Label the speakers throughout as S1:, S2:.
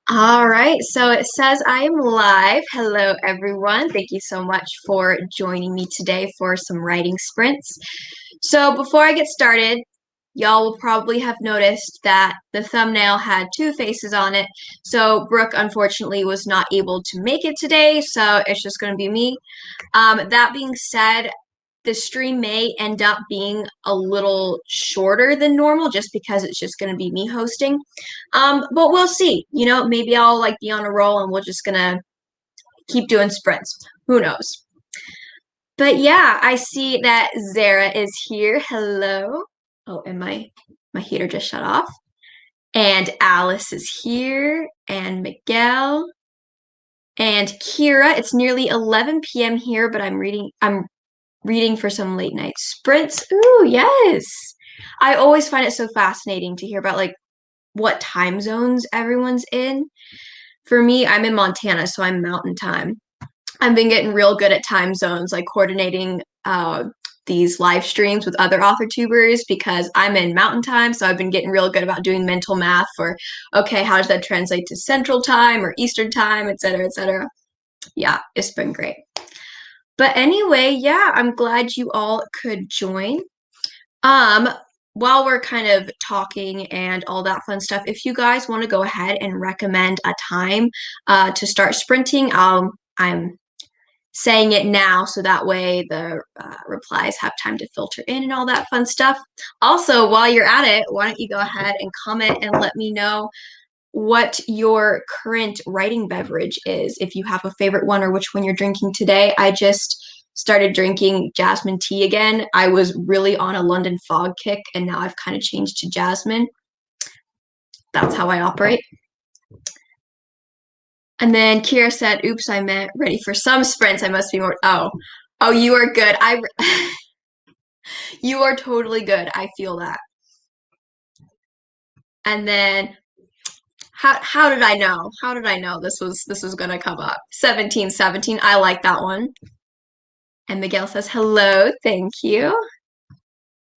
S1: All right, so it says I am live. Hello, everyone. Thank you so much for joining me today for some writing sprints. So, before I get started, y'all will probably have noticed that the thumbnail had two faces on it. So, Brooke unfortunately was not able to make it today, so it's just going to be me. That being said, the stream may end up being a little shorter than normal just because it's just going to be me hosting. But we'll see. Maybe I'll like be on a roll and we're just gonna keep doing sprints. Who knows? But yeah, I see that Zara is here. Hello. Oh, and my heater just shut off. And Alice is here, and Miguel, and Kira. It's nearly 11 p.m. here, but I'm reading for some late night sprints. Ooh, yes. I always find it so fascinating to hear about like what time zones everyone's in. For me, I'm in Montana, so I'm mountain time. I've been getting real good at time zones, like coordinating these live streams with other author tubers because I'm in mountain time. So I've been getting real good about doing mental math for, okay, how does that translate to central time or Eastern time, et cetera, et cetera. Yeah, it's been great. But anyway, yeah, I'm glad you all could join. Um, while we're kind of talking and all that fun stuff, if you guys want to go ahead and recommend a time to start sprinting, I'm saying it now so that way the replies have time to filter in and all that fun stuff. Also, while you're at it, why don't you go ahead and comment and let me know what your current writing beverage is, if you have a favorite one or which one you're drinking today. I just started drinking jasmine tea again. I was really on a London fog kick, and now I've kind of changed to jasmine. That's how I operate. And then Kira said, "Oops, I meant ready for some sprints. I must be more." Oh, you are good. You are totally good. I feel that. And then how did I know? How did I know this was gonna come up? 1717. I like that one. And Miguel says, "Hello, thank you."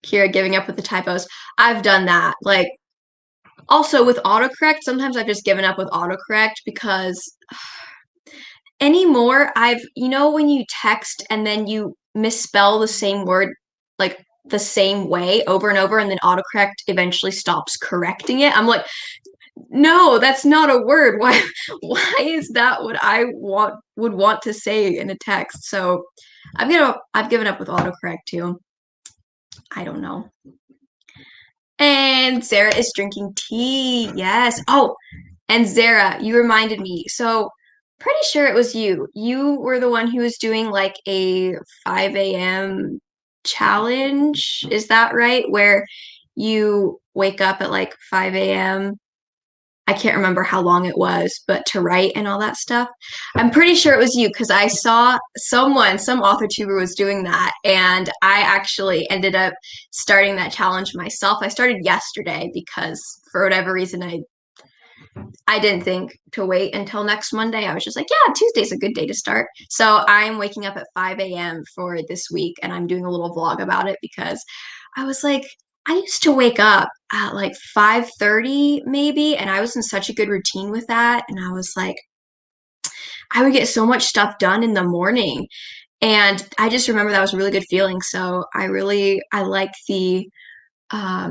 S1: Kira giving up with the typos. I've done that. Like, also with autocorrect, sometimes I've just given up with autocorrect because anymore, when you text and then you misspell the same word, like the same way over and over, and then autocorrect eventually stops correcting it. I'm like, no, that's not a word. Why is that what I would want to say in a text? So I've given up with autocorrect too. I don't know. And Sarah is drinking tea. Yes. Oh, and Zara, you reminded me. So pretty sure it was you. You were the one who was doing like a 5 a.m. challenge. Is that right? Where you wake up at like 5 a.m. I can't remember how long it was, but to write and all that stuff. I'm pretty sure it was you because I saw some author tuber was doing that, and I actually ended up starting that challenge myself. I started yesterday because for whatever reason I didn't think to wait until next Monday. I was just like, yeah, Tuesday's a good day to start. So I'm waking up at 5 a.m. for this week, and I'm doing a little vlog about it because I was like, I used to wake up at like 5:30 maybe, and I was in such a good routine with that. And I was like, I would get so much stuff done in the morning. And I just remember that was a really good feeling. So I like the I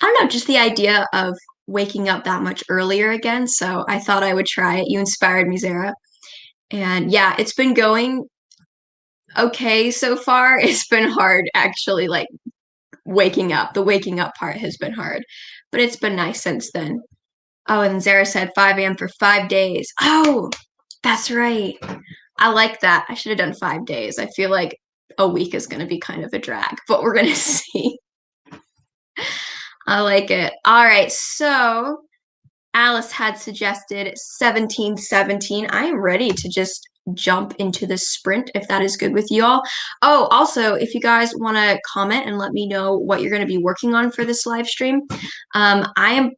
S1: don't know, just the idea of waking up that much earlier again. So I thought I would try it. You inspired me, Zara. And yeah, it's been going okay so far. It's been hard actually, like waking up. The waking up part has been hard, but it's been nice since then. Oh, and Zara said 5 a.m. for 5 days. Oh, that's right. I like that. I should have done 5 days. I feel like a week is going to be kind of a drag, but we're going to see. I like it. All right, so Alice had suggested 1717. I am ready to just jump into this sprint if that is good with you all. Oh, also, if you guys want to comment and let me know what you're going to be working on for this live stream, I am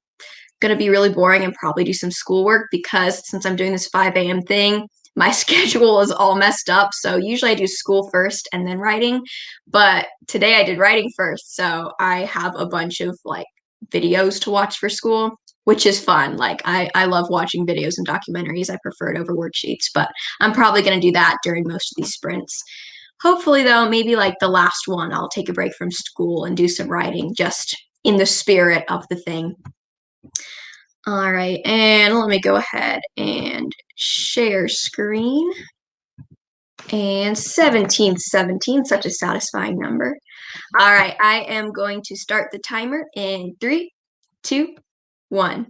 S1: going to be really boring and probably do some schoolwork because since I'm doing this 5 a.m. thing, my schedule is all messed up. So usually I do school first and then writing, but today I did writing first. So I have a bunch of like videos to watch for school. which is fun. Like I love watching videos and documentaries. I prefer it over worksheets, but I'm probably going to do that during most of these sprints. Hopefully, though, maybe like the last one, I'll take a break from school and do some writing just in the spirit of the thing. All right, and let me go ahead and share screen. And 17, 17, such a satisfying number. All right, I am going to start the timer in 3, 2, 1.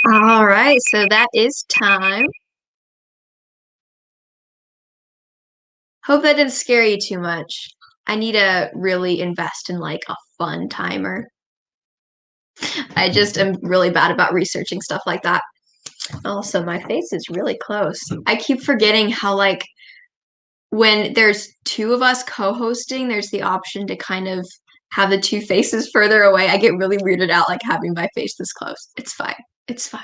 S1: All right, so that is time. Hope that didn't scare you too much. I need to really invest in like a fun timer. I just am really bad about researching stuff like that. Also, my face is really close. I keep forgetting how like when there's two of us co-hosting, there's the option to kind of have the two faces further away. I get really weirded out like having my face this close. It's fine. It's fine.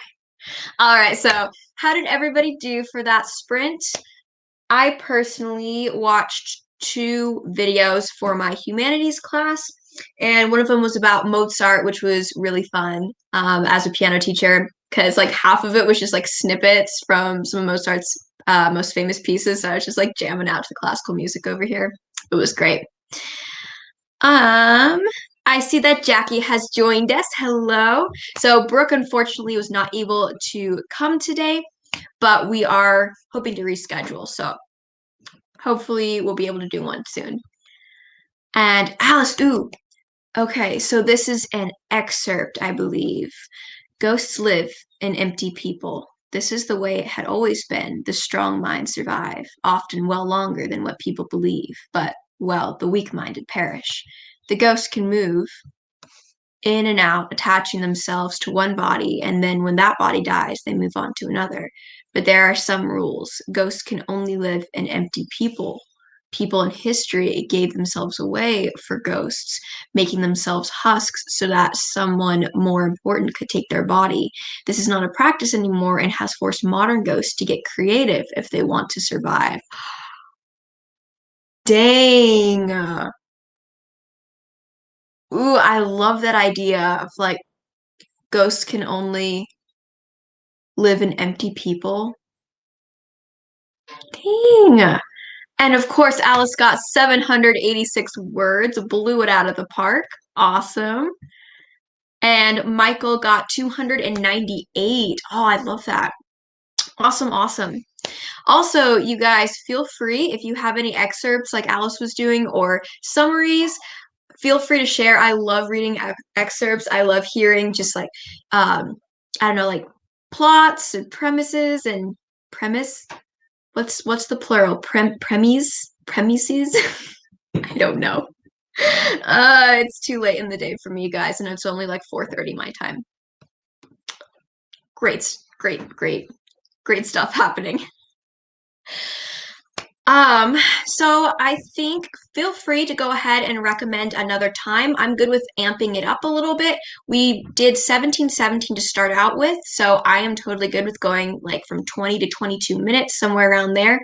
S1: All right, so how did everybody do for that sprint? I personally watched two videos for my humanities class, and one of them was about Mozart, which was really fun as a piano teacher because like half of it was just like snippets from some of Mozart's most famous pieces. So I was just like jamming out to the classical music over here. It was great. Um, I see that Jackie has joined us. Hello. So Brooke unfortunately was not able to come today, but we are hoping to reschedule. So hopefully we'll be able to do one soon. And Alice, ooh, okay, so this is an excerpt, I believe. Ghosts live in empty people. This is the way it had always been. The strong minds survive, often well longer than what people believe. But, well, the weak-minded perish. The ghost can move in and out, attaching themselves to one body, and then when that body dies, they move on to another. But there are some rules. Ghosts can only live in empty people. People in history gave themselves away for ghosts, making themselves husks so that someone more important could take their body. This is not a practice anymore and has forced modern ghosts to get creative if they want to survive. Dang. Ooh, I love that idea of like ghosts can only live in empty people. Dang. And of course, Alice got 786 words, blew it out of the park. Awesome. And Michael got 298. Oh, I love that. Awesome, awesome. Also, you guys, feel free if you have any excerpts like Alice was doing or summaries, feel free to share. I love reading excerpts. I love hearing just like, I don't know, like plots and premises and premise. What's the plural? Premises? I don't know. It's too late in the day for me, guys, and it's only like 4:30 my time. Great, great, great, great stuff happening. So I think feel free to go ahead and recommend another time. I'm good with amping it up a little bit. We did 17:17 to start out with, so I am totally good with going like from 20 to 22 minutes, somewhere around there.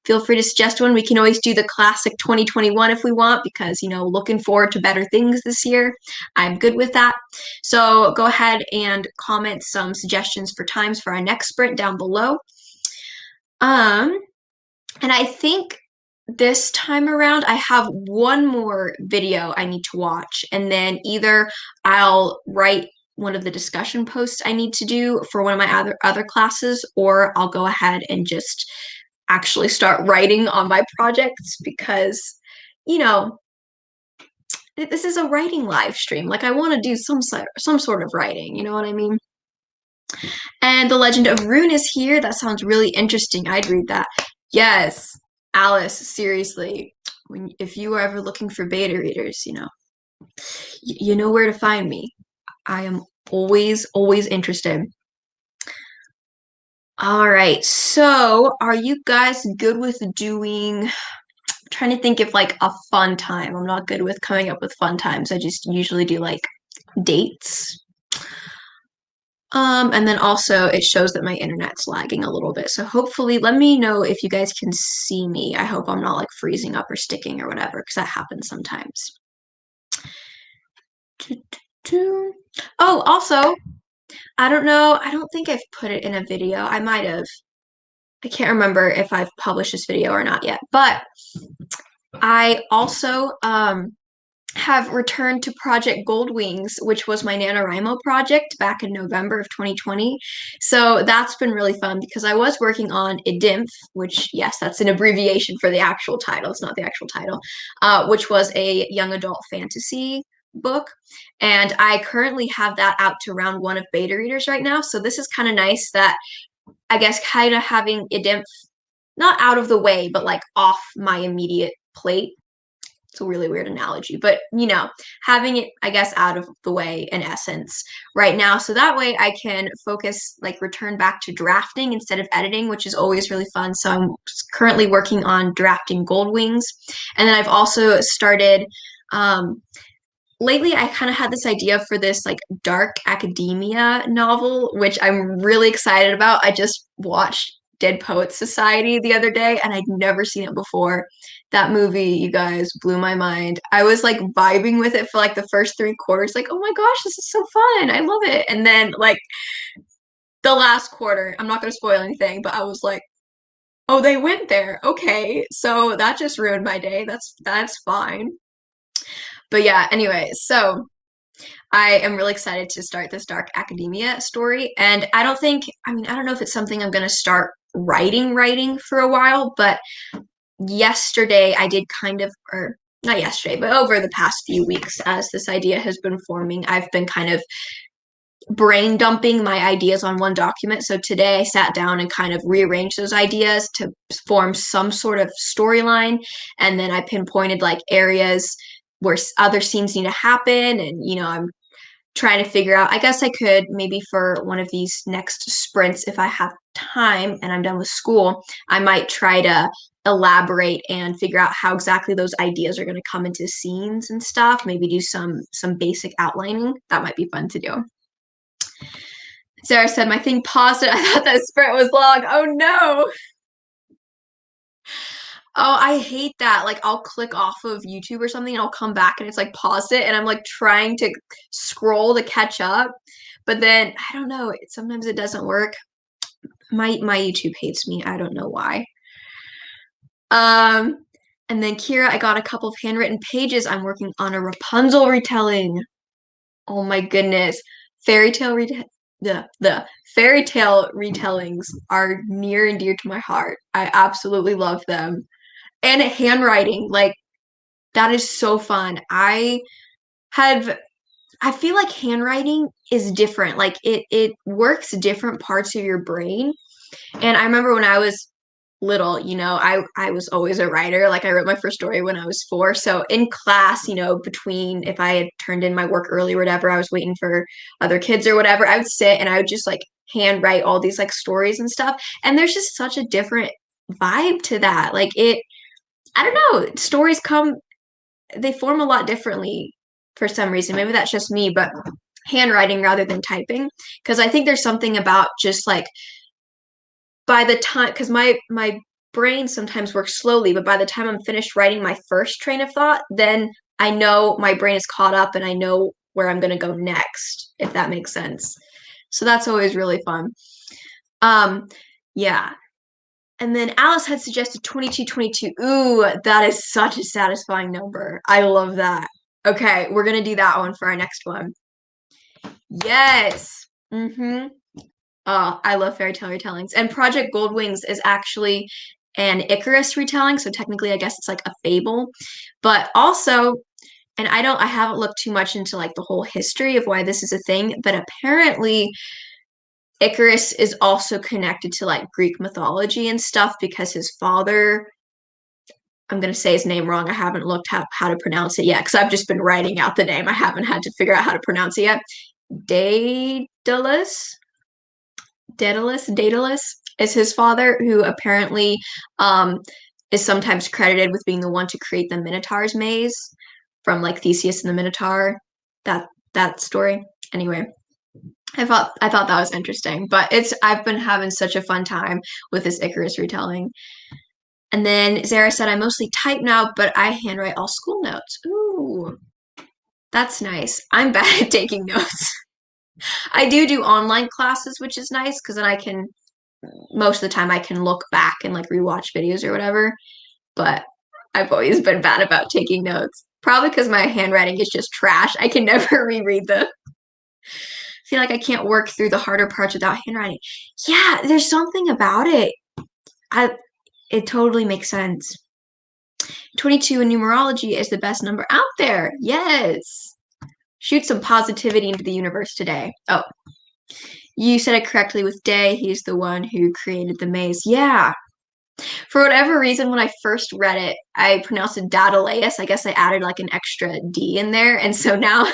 S1: Feel free to suggest one. We can always do the classic 2021 if we want, because, you know, looking forward to better things this year. I'm good with that. So go ahead and comment some suggestions for times for our next sprint down below. And I think this time around, I have one more video I need to watch, and then either I'll write one of the discussion posts I need to do for one of my other classes, or I'll go ahead and just actually start writing on my projects because, you know, this is a writing live stream. Like I want to do some sort of writing, you know what I mean? And The Legend of Rune is here. That sounds really interesting. I'd read that. Yes, Alice, seriously. If you are ever looking for beta readers, you know, you know where to find me. I am always, always interested. All right, so are you guys good with doing, I'm trying to think of like a fun time. I'm not good with coming up with fun times. I just usually do like dates. And then also it shows that my internet's lagging a little bit. So hopefully let me know if you guys can see me. I hope I'm not like freezing up or sticking or whatever, because that happens sometimes. Oh, also, I don't know. I don't think I've put it in a video. I might have. I can't remember if I've published this video or not yet. But I also have returned to Project Goldwings, which was my NaNoWriMo project back in November of 2020. So that's been really fun because I was working on IDIMF, which, yes, that's an abbreviation for the actual title. It's not the actual title, which was a young adult fantasy book, and I currently have that out to round 1 of beta readers right now. So this is kind of nice that I guess kind of having it not out of the way, but like off my immediate plate. It's a really weird analogy, but having it, I guess, out of the way in essence right now. So that way I can focus, like return back to drafting instead of editing, which is always really fun. So I'm currently working on drafting Gold Wings. And then I've also started, lately I kind of had this idea for this like dark academia novel, which I'm really excited about. I just watched Dead Poets Society the other day and I'd never seen it before. That movie, you guys, blew my mind. I was like vibing with it for like the first 3 quarters, like, oh my gosh, this is so fun. I love it. And then like the last quarter, I'm not going to spoil anything, but I was like, oh, they went there. Okay. So that just ruined my day. That's fine. But yeah, anyway, so I am really excited to start this dark academia story. And I don't know if it's something I'm going to start writing for a while, but yesterday I did kind of, or not yesterday, but over the past few weeks, as this idea has been forming, I've been kind of brain dumping my ideas on one document. So today I sat down and kind of rearranged those ideas to form some sort of storyline. And then I pinpointed like areas where other scenes need to happen. And, I'm trying to figure out, I guess I could maybe for one of these next sprints, if I have time and I'm done with school, I might try to elaborate and figure out how exactly those ideas are going to come into scenes and stuff. Maybe do some basic outlining. That might be fun to do. Sarah said, my thing paused it. I thought that sprint was long. Oh no. Oh, I hate that. Like I'll click off of YouTube or something and I'll come back and it's like paused it and I'm like trying to scroll to catch up. But then I don't know, sometimes it doesn't work. My YouTube hates me. I don't know why. And then Kira, I got a couple of handwritten pages. I'm working on a Rapunzel retelling. Oh my goodness. Fairy tale the fairy tale retellings are near and dear to my heart. I absolutely love them. And handwriting, like that is so fun. I feel like handwriting is different. Like it works different parts of your brain. And I remember when I was little, I was always a writer. Like I wrote my first story when I was 4. So in class, between if I had turned in my work early or whatever, I was waiting for other kids or whatever, I would sit and I would just like handwrite all these like stories and stuff. And there's just such a different vibe to that. Like I don't know, stories they form a lot differently for some reason. Maybe that's just me, but handwriting rather than typing. Because I think there's something about just like by the time, because my brain sometimes works slowly, but by the time I'm finished writing my first train of thought, then I know my brain is caught up and I know where I'm going to go next, if that makes sense. So that's always really fun. Yeah. And then Alice had suggested 2222. Ooh, that is such a satisfying number. I love that. Okay, we're going to do that one for our next one. Yes. Mm-hmm. I love fairy tale retellings. And Project Goldwings is actually an Icarus retelling, so technically I guess it's like a fable. But also, and I haven't looked too much into like the whole history of why this is a thing, but apparently Icarus is also connected to like Greek mythology and stuff because his father, I'm going to say his name wrong. I haven't looked how to pronounce it yet because I've just been writing out the name. I haven't had to figure out how to pronounce it yet. Daedalus is his father, who apparently is sometimes credited with being the one to create the Minotaur's maze from like Theseus and the Minotaur. That story. Anyway, I thought that was interesting, but I've been having such a fun time with this Icarus retelling. And then Zara said, I mostly type now, but I handwrite all school notes. Ooh, that's nice. I'm bad at taking notes. I do online classes, which is nice because then most of the time I can look back and like rewatch videos or whatever. But I've always been bad about taking notes. Probably because my handwriting is just trash. I can never reread I feel like I can't work through the harder parts without handwriting. Yeah, there's something about it. It totally makes sense. 22 in numerology is the best number out there. Yes. shoot some positivity into the universe today. Oh, you said it correctly with Day. He's the one who created the maze. Yeah. For whatever reason, when I first read it, I pronounced it Daedalus. I guess I added like an extra D in there. And so now,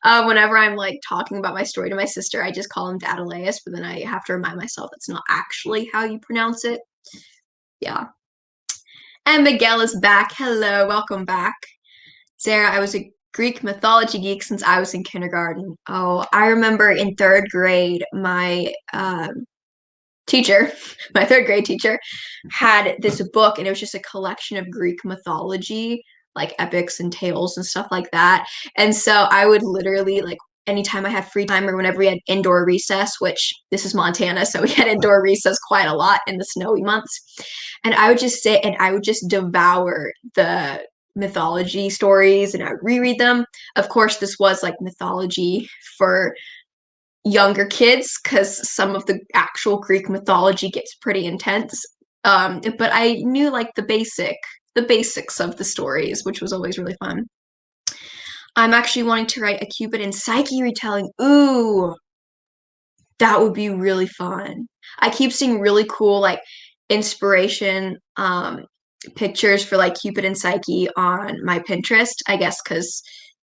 S1: whenever I'm like talking about my story to my sister, I just call him Daedalus, but then I have to remind myself that's not actually how you pronounce it. Yeah. And Miguel is back. Hello, welcome back. Sarah, I was a Greek mythology geek since I was in kindergarten. Oh, I remember in third grade, my teacher, my third grade teacher, had this book, and it was just a collection of Greek mythology, like epics and tales and stuff like that. And so I would literally, like, anytime I had free time or whenever we had indoor recess, which this is Montana, so we had indoor recess quite a lot in the snowy months. And I would just sit and I would just devour the mythology stories and I would reread them. Of course, this was like mythology for younger kids, because some of the actual Greek mythology gets pretty intense. But I knew like the basics of the stories, which was always really fun. I'm actually wanting to write a Cupid and Psyche retelling. Ooh, that would be really fun. I keep seeing really cool like inspiration pictures for like Cupid and Psyche on my Pinterest, I guess because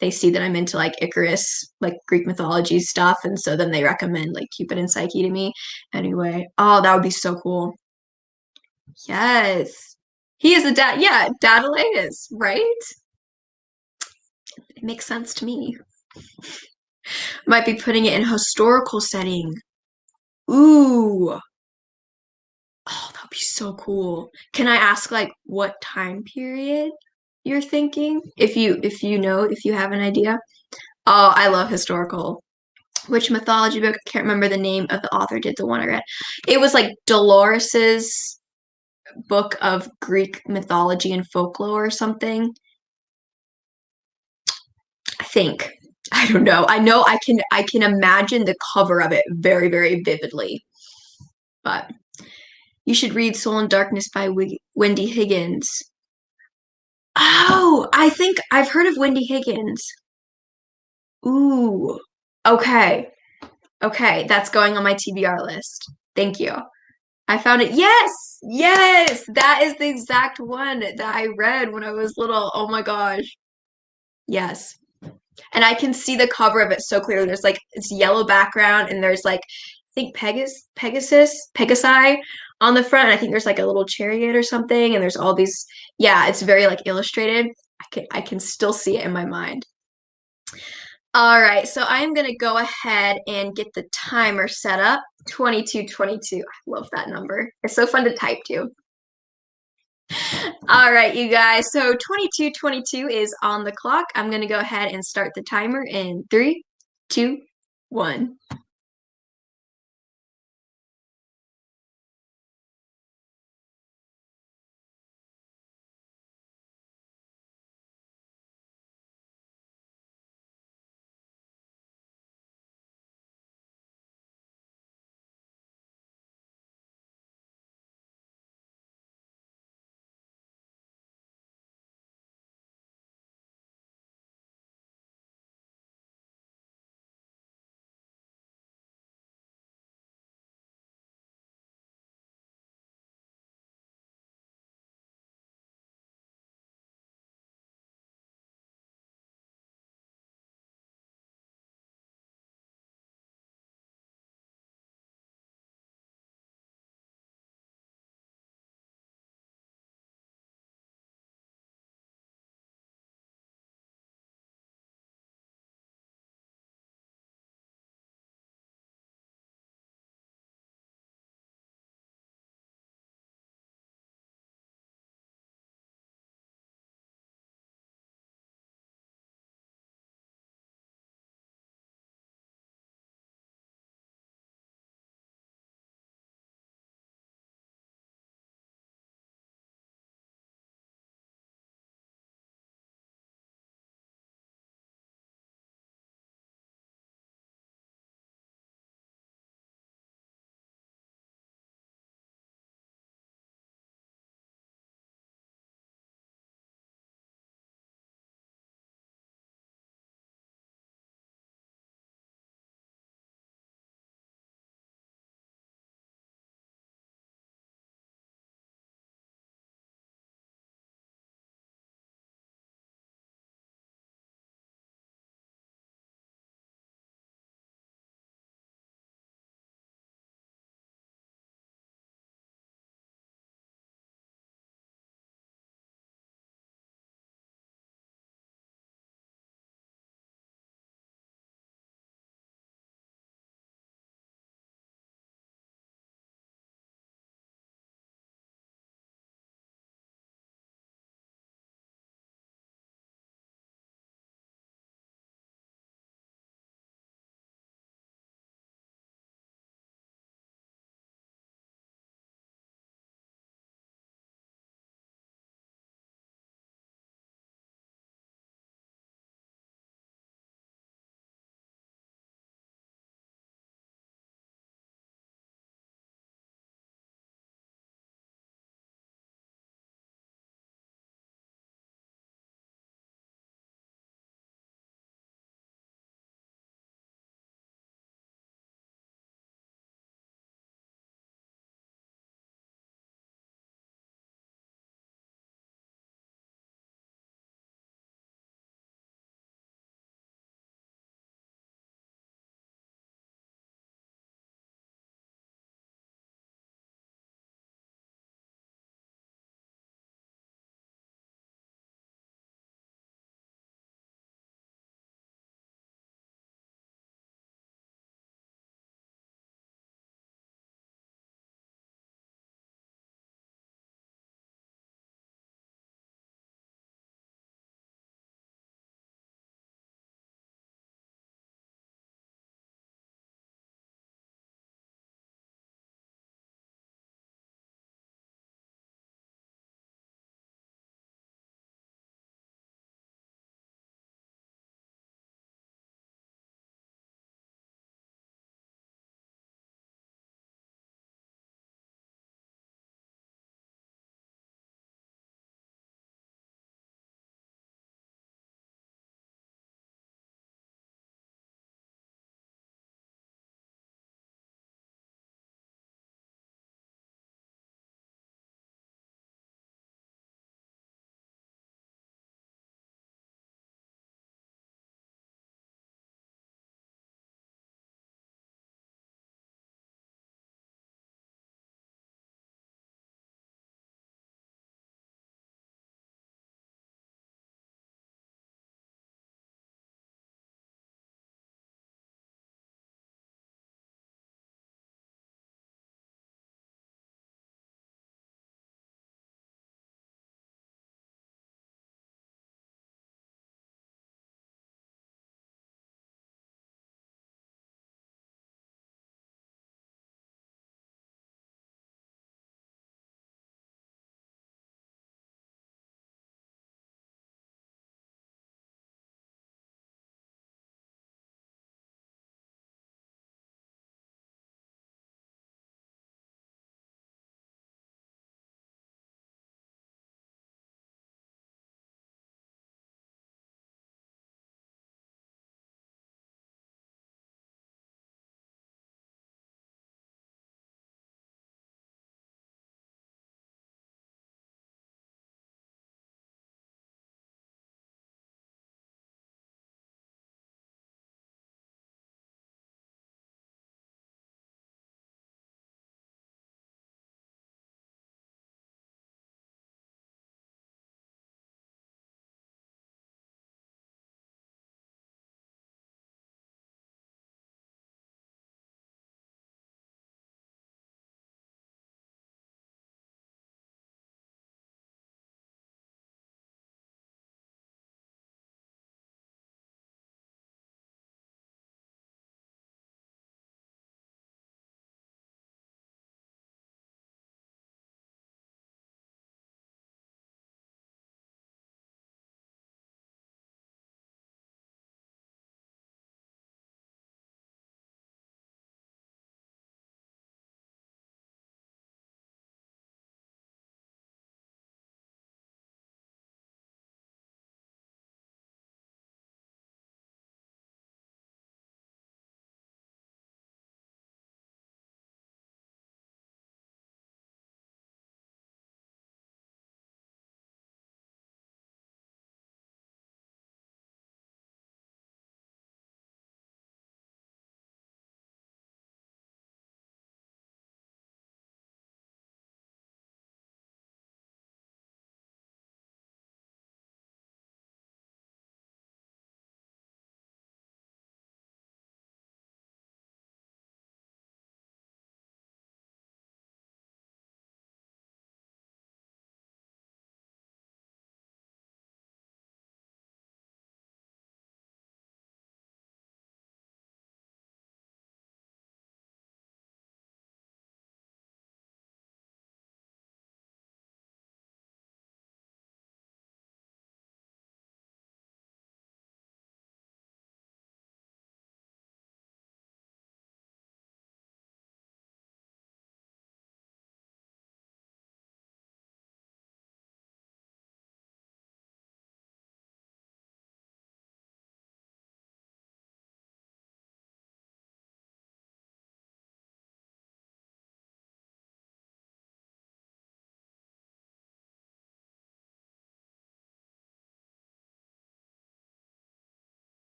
S1: they see that I'm into like Icarus, like Greek mythology stuff, and so then they recommend like Cupid and Psyche to me. Anyway, oh, that would be so cool. Yes. He is a dad. Yeah, Daedalus, right? It makes sense to me. Might be putting it in a historical setting. Ooh. Oh, that'd be so cool. Can I ask like what time period you're thinking? If you know, if you have an idea. Oh, I love historical. Which mythology book? I can't remember the name of the author did the one I read. It was like Dolores's book of Greek mythology and folklore or something. I think. I don't know. I know I can imagine the cover of it very, very vividly. But you should read Soul and Darkness by Wendy Higgins. Oh, I think I've heard of Wendy Higgins. Ooh. Okay. Okay, that's going on my TBR list. Thank you. I found it. Yes! Yes! That is the exact one that I read when I was little. Oh my gosh. Yes. And I can see the cover of it so clearly. There's like it's yellow background and there's like I think Pegasi on the front. And I think there's like a little chariot or something and there's all these yeah, it's very like illustrated. I can still see it in my mind. All right, so I'm gonna go ahead and get the timer set up. 22:22. I love that number. It's so fun to type too. All right, you guys. So 22:22 is on the clock. I'm gonna go ahead and start the timer in 3, 2, 1.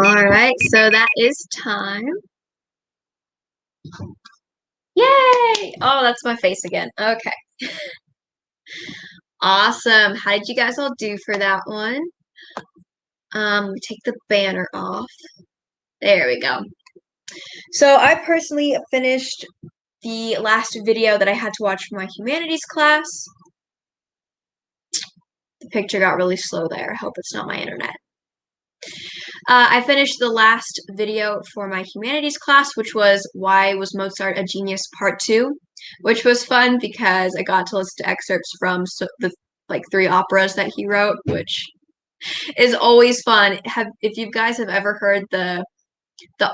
S1: All right, so that is time. Yay! Oh, that's my face again. Okay. Awesome. How did you guys all do for that one? Take the banner off. There we go. So I personally finished the last video that I had to watch for my humanities class. The picture got really slow there. I hope it's not my internet. I finished the last video for my humanities class, which was Why Was Mozart a Genius Part 2, which was fun because I got to listen to excerpts from the like 3 operas that he wrote, which is always fun. If you guys have ever heard the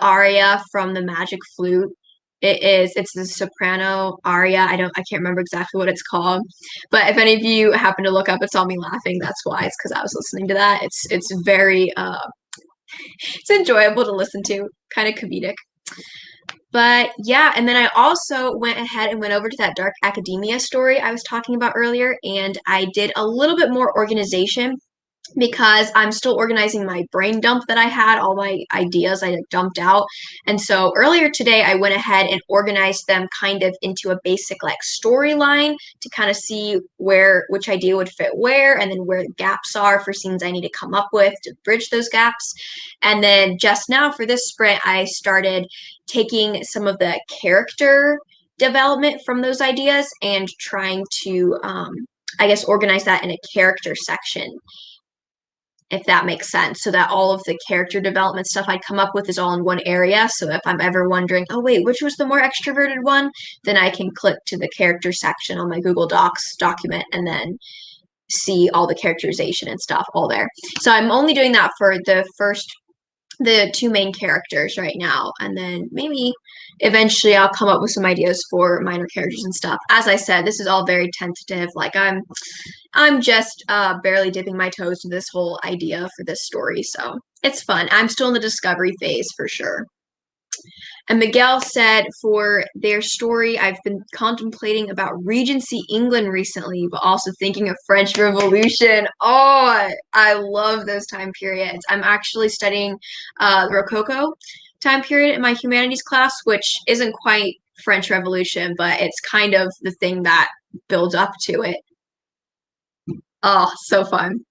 S1: aria from the Magic Flute, it's the soprano aria. I can't remember exactly what it's called, but if any of you happen to look up and saw me laughing, that's why. It's because I was listening to that. It's very it's enjoyable to listen to, kind of comedic. But yeah, and then I also went ahead and went over to that Dark Academia story I was talking about earlier, and I did a little bit more organization because I'm still organizing my brain dump that I had, all my ideas I dumped out. And so earlier today, I went ahead and organized them kind of into a basic like storyline to kind of see which idea would fit where, and then where the gaps are for scenes I need to come up with to bridge those gaps. And then just now for this sprint, I started taking some of the character development from those ideas and trying to, I guess, organize that in a character section, if that makes sense, so that all of the character development stuff I come up with is all in one area. So if I'm ever wondering, oh wait, which was the more extroverted one, then I can click to the character section on my Google Docs document and then see all the characterization and stuff all there. So I'm only doing that for the 2 main characters right now, and then maybe eventually I'll come up with some ideas for minor characters and stuff. As I said, this is all very tentative. Like I'm just barely dipping my toes into this whole idea for this story, so it's fun. I'm still in the discovery phase for sure. And Miguel said for their story, I've been contemplating about Regency England recently, but also thinking of French Revolution. Oh, I love those time periods. I'm actually studying the Rococo time period in my humanities class, which isn't quite French Revolution, but it's kind of the thing that builds up to it. Oh, so fun.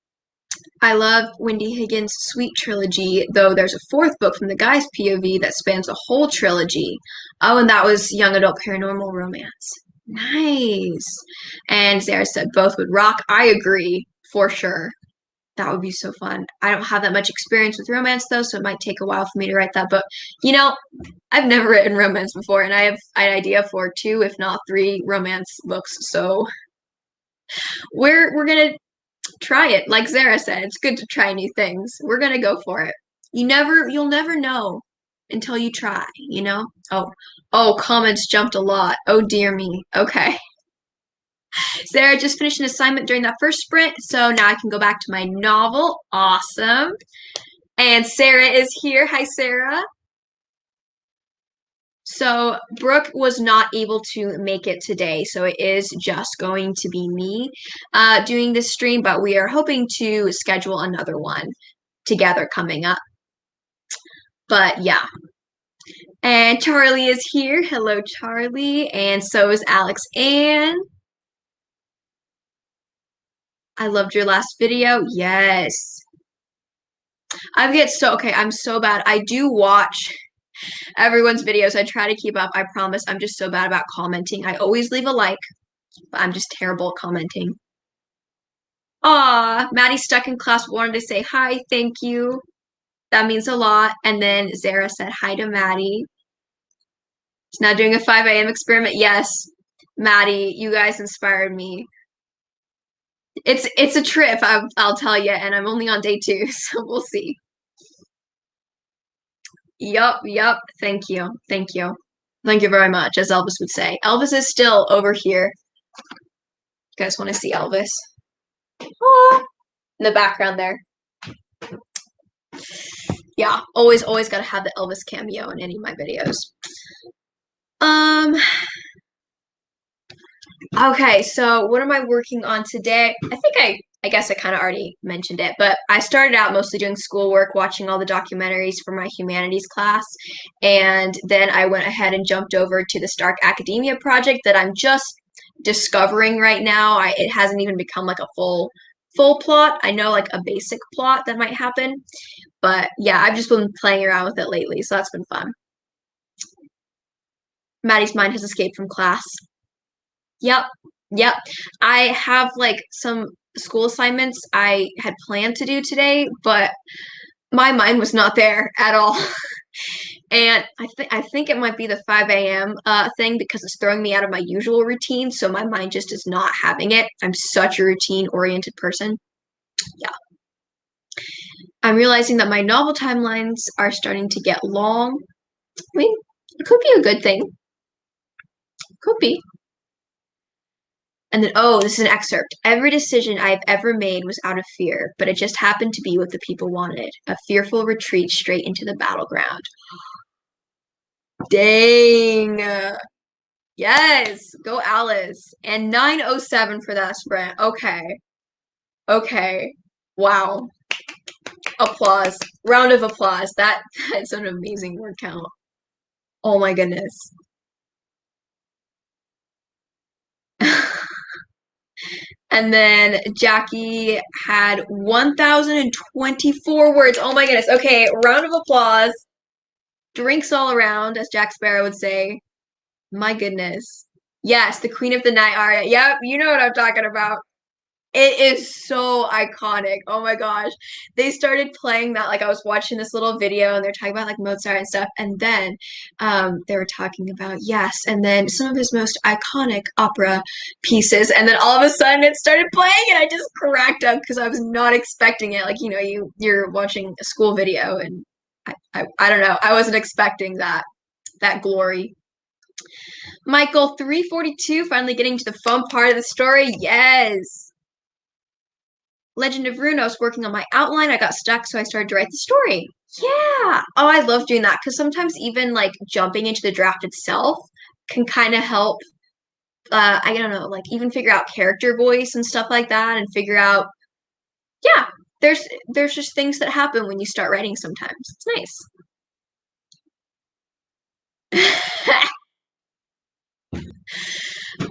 S1: I love Wendy Higgins' Sweet Trilogy, though there's a 4th book from the guy's POV that spans a whole trilogy. Oh, and that was Young Adult Paranormal Romance. Nice. And Sarah said both would rock. I agree, for sure. That would be so fun. I don't have that much experience with romance, though, so it might take a while for me to write that book. You know, I've never written romance before, and I have an idea for 2, if not 3, romance books, so we're gonna try it. Like Zara said, it's good to try new things. We're gonna go for it. You'll never know until you try, you know? Oh, comments jumped a lot. Oh dear me. Okay. Sarah just finished an assignment during that first sprint, so now I can go back to my novel. Awesome. And Sarah is here. Hi, Sarah. So Brooke was not able to make it today, so it is just going to be me doing this stream, but we are hoping to schedule another one together coming up. But yeah. And Charlie is here. Hello, Charlie. And so is Alex Ann. I loved your last video. Yes. I'm so bad. I do watch everyone's videos. I try to keep up. I promise. I'm just so bad about commenting. I always leave a like, but I'm just terrible at commenting. Aw, Maddie stuck in class wanted to say hi, thank you. That means a lot. And then Zara said hi to Maddie. She's now doing a 5 a.m. experiment. Yes, Maddie, you guys inspired me. It's a trip, I'll tell you, and I'm only on day 2, so we'll see. Yup. Thank you. Thank you. Thank you very much, as Elvis would say. Elvis is still over here. You guys want to see Elvis? Oh, in the background there. Yeah, always gotta have the Elvis cameo in any of my videos. Okay, so what am I working on today? I think I I guess I kind of already mentioned it, but I started out mostly doing schoolwork, watching all the documentaries for my humanities class, and then I went ahead and jumped over to the Stark Academia project that I'm just discovering right now. It hasn't even become like a full plot. I know like a basic plot that might happen, but yeah, I've just been playing around with it lately, so that's been fun. Maddie's mind has escaped from class. Yep. Yep. I have like some school assignments I had planned to do today, but my mind was not there at all. And I think it might be the 5 a.m. Thing because it's throwing me out of my usual routine, so my mind just is not having it. I'm such a routine-oriented person. Yeah. I'm realizing that my novel timelines are starting to get long. I mean, it could be a good thing. Could be. And then, oh, this is an excerpt. Every decision I have ever made was out of fear, but it just happened to be what the people wanted. A fearful retreat straight into the battleground. Dang. Yes. Go Alice. And 907 for that sprint. Okay. Okay. Wow. Applause. Round of applause. That's an amazing word count. Oh my goodness. And then Jackie had 1,024 words. Oh my goodness. Okay, round of applause. Drinks all around, as Jack Sparrow would say. My goodness. Yes, the Queen of the Night aria. Yep, you know what I'm talking about. It is so iconic. Oh my gosh. They started playing that, like I was watching this little video and they're talking about like Mozart and stuff. And then they were talking about, yes, and then some of his most iconic opera pieces. And then all of a sudden it started playing and I just cracked up because I was not expecting it. Like, you know, you're watching a school video and I don't know. I wasn't expecting that glory. Michael 342 finally getting to the fun part of the story. Yes. Legend of Rune, I was working on my outline. I got stuck, so I started to write the story. Yeah. Oh, I love doing that because sometimes even like jumping into the draft itself can kind of help. I don't know, like even figure out character voice and stuff like that, and figure out. Yeah, there's just things that happen when you start writing. Sometimes it's nice.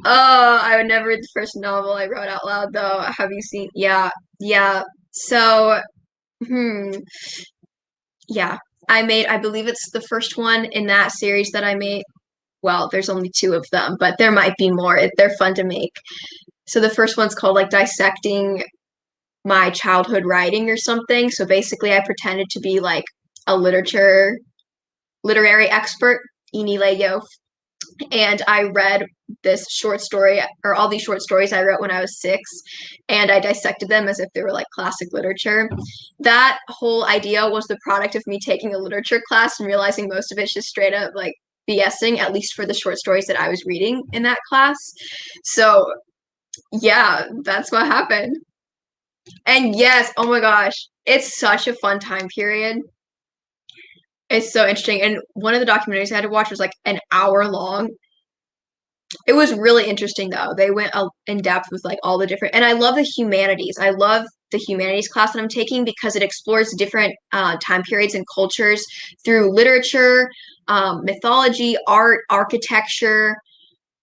S1: Oh, I would never read the first novel I wrote out loud, though. Have you seen? Yeah, yeah. So, hmm. Yeah, I believe it's the first one in that series that I made. Well, there's only two of them, but there might be more. They're fun to make. So the first one's called like Dissecting My Childhood Writing or something. So basically, I pretended to be like a literary expert, Eni Lego, and I read this short story or all these short stories I wrote when I was 6, and I dissected them as if they were like classic literature. That whole idea was the product of me taking a literature class and realizing most of it's just straight up like BSing, at least for the short stories that I was reading in that class. So yeah, that's what happened. And yes, oh my gosh, it's such a fun time period. It's so interesting. And one of the documentaries I had to watch was like an hour long. It was really interesting though. They went in depth with like all the different, and I love the humanities. I love the humanities class that I'm taking because it explores different time periods and cultures through literature, mythology, art, architecture,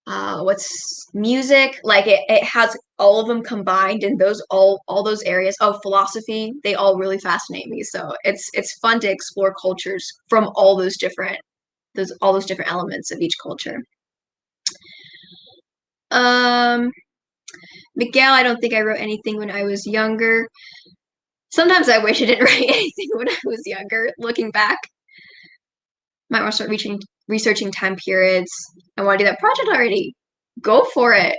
S1: what's music. Like it has all of them combined in those all those areas. Oh, philosophy. They all really fascinate me. So it's fun to explore cultures from all those different elements of each culture. Um, Miguel, I don't think I wrote anything when I was younger. Sometimes I wish I didn't write anything when I was younger, looking back. Might want to start researching time periods. I want to do that project already. Go for it.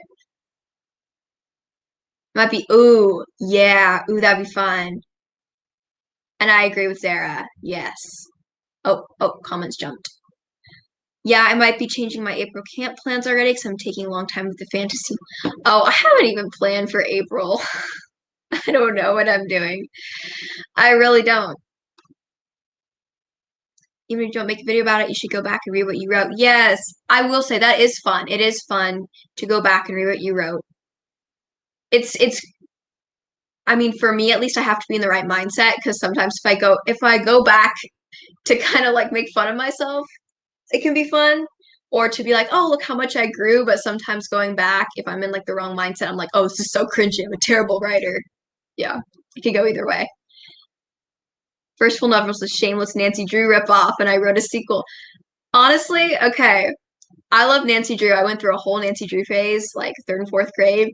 S1: Might be, ooh, yeah, ooh, that'd be fun. And I agree with Sarah. Yes. Oh, comments jumped. Yeah, I might be changing my April camp plans already because I'm taking a long time with the fantasy. Oh, I haven't even planned for April. I don't know what I'm doing. I really don't. Even if you don't make a video about it, you should go back and read what you wrote. Yes, I will say that is fun. It is fun to go back and read what you wrote. It's I mean, for me at least, I have to be in the right mindset because sometimes if I go back to kind of like make fun of myself, it can be fun. Or to be like, oh, look how much I grew. But sometimes going back, if I'm in like the wrong mindset, I'm like, oh, this is so cringy. I'm a terrible writer. Yeah, it could go either way. First full novel was a shameless Nancy Drew ripoff, and I wrote a sequel. Honestly, okay, I love Nancy Drew. I went through a whole Nancy Drew phase, like third and fourth grade.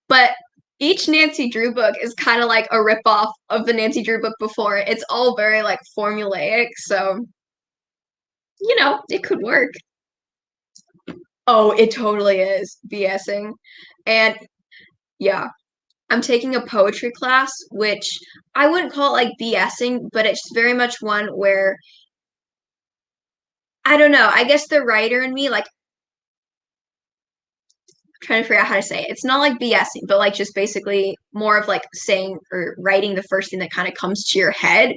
S1: But each Nancy Drew book is kind of like a ripoff of the Nancy Drew book before. It's all very like formulaic, so it could work. Oh, it totally is BSing. And yeah, I'm taking a poetry class, which I wouldn't call it like BSing, but it's very much one where I don't know. I guess the writer in me, like, trying to figure out how to say it. It's not like BSing, but like just basically more of like saying or writing the first thing that kind of comes to your head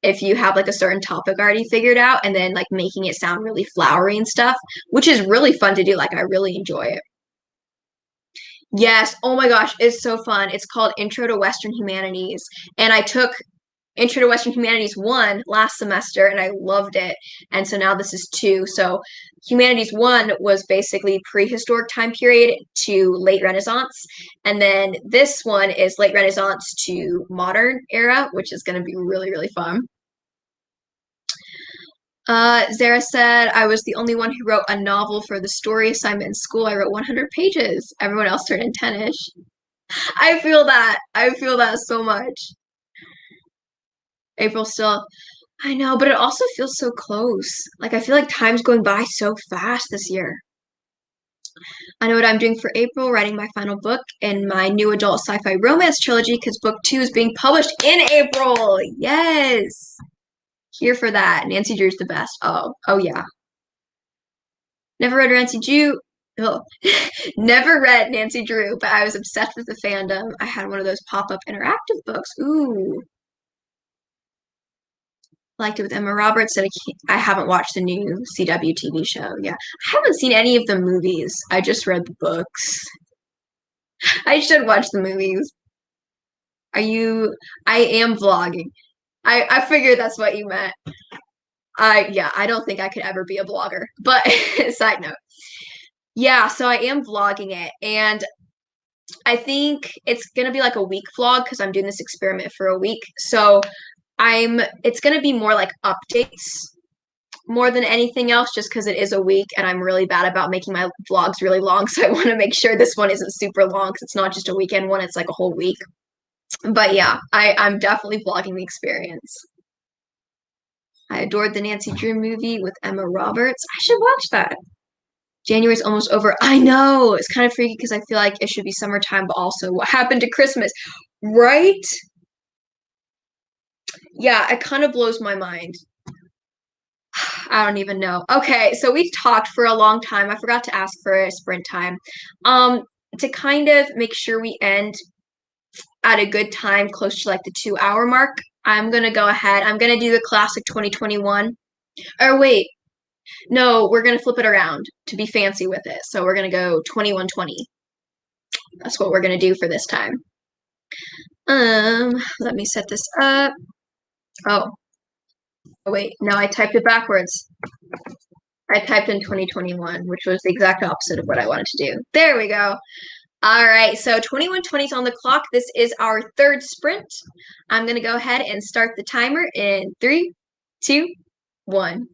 S1: if you have like a certain topic already figured out and then like making it sound really flowery and stuff, which is really fun to do. Like I really enjoy it. Yes. Oh my gosh, it's so fun. It's called Intro to Western Humanities. And I took Intro to Western Humanities 1 last semester and I loved it. And so now this is 2. So Humanities 1 was basically prehistoric time period to late Renaissance. And then this one is late Renaissance to modern era, which is going to be really, really fun. Zara said, I was the only one who wrote a novel for the story assignment in school. I wrote 100 pages. Everyone else turned in 10-ish. I feel that. I feel that so much. April still, I know, but it also feels so close. Like I feel like time's going by so fast this year. I know what I'm doing for April, writing my final book in my new adult sci-fi romance trilogy because book 2 is being published in April. Yes. Here for that. Nancy Drew's the best. Oh yeah. Never read Nancy Drew. Oh. Never read Nancy Drew, but I was obsessed with the fandom. I had one of those pop-up interactive books. Ooh. Liked it with Emma Roberts, and I haven't watched the new CW TV show. Yeah, I haven't seen any of the movies. I just read the books. I should watch the movies. Are you? I am vlogging. I figured that's what you meant. Yeah, I don't think I could ever be a blogger. But side note, yeah. So I am vlogging it, and I think it's gonna be like a week vlog because I'm doing this experiment for a week. So it's gonna be more like updates more than anything else just because it is a week and I'm really bad about making my vlogs really long. So I want to make sure this one isn't super long because it's not just a weekend one, it's like a whole week. But yeah, I'm definitely vlogging the experience. I adored the Nancy Drew movie with Emma Roberts. I should watch that. January's almost over. I know. It's kind of freaky because I feel like it should be summertime, but also what happened to Christmas? Right? Yeah, it kind of blows my mind. I don't even know. Okay, so we've talked for a long time. I forgot to ask for a sprint time. Um, to kind of make sure we end at a good time close to like the 2 hour mark, I'm gonna go ahead. I'm gonna do the classic 2021. Or wait, no, we're gonna flip it around to be fancy with it. So we're gonna go 2120. That's what we're gonna do for this time. Let me set this up. Oh, wait, no, I typed it backwards. I typed in 2021, which was the exact opposite of what I wanted to do. There we go. All right, so 2120 is on the clock. This is our third sprint. I'm going to go ahead and start the timer in 3, 2, 1.